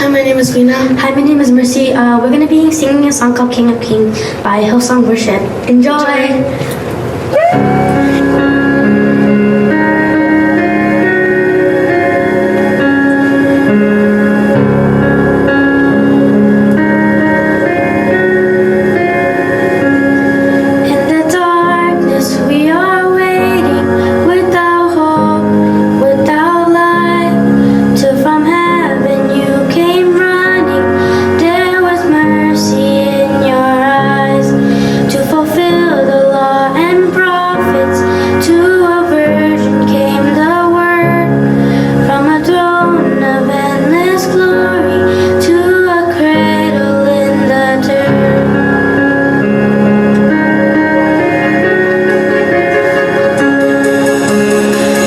Hi, my name is Lena. Hi, my name is Mercy. We're going to be singing a song called King of Kings by Hillsong Worship. Enjoy! In the darkness we are waiting, without hope, without light, till from heaven you came running. There was mercy in your eyes, to fulfill the law and prophets. To a virgin came the word, from a throne of endless glory, to a cradle in the dirt.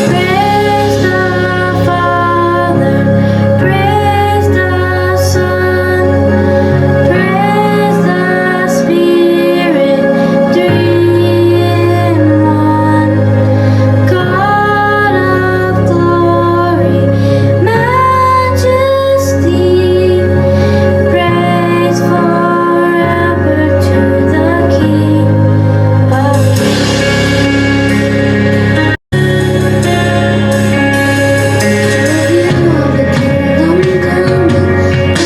Praise the Father, praise the Son, praise the Spirit, three in one. God of glory, majesty, praise forever to the King of Kings. The kingdom coming,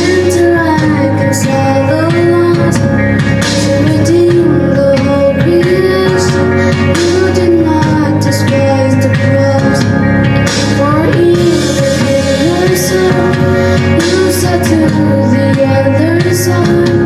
and to reconcile the lost, to redeem the whole creation. You did not despise the cross, for even in your son, you said to the other side.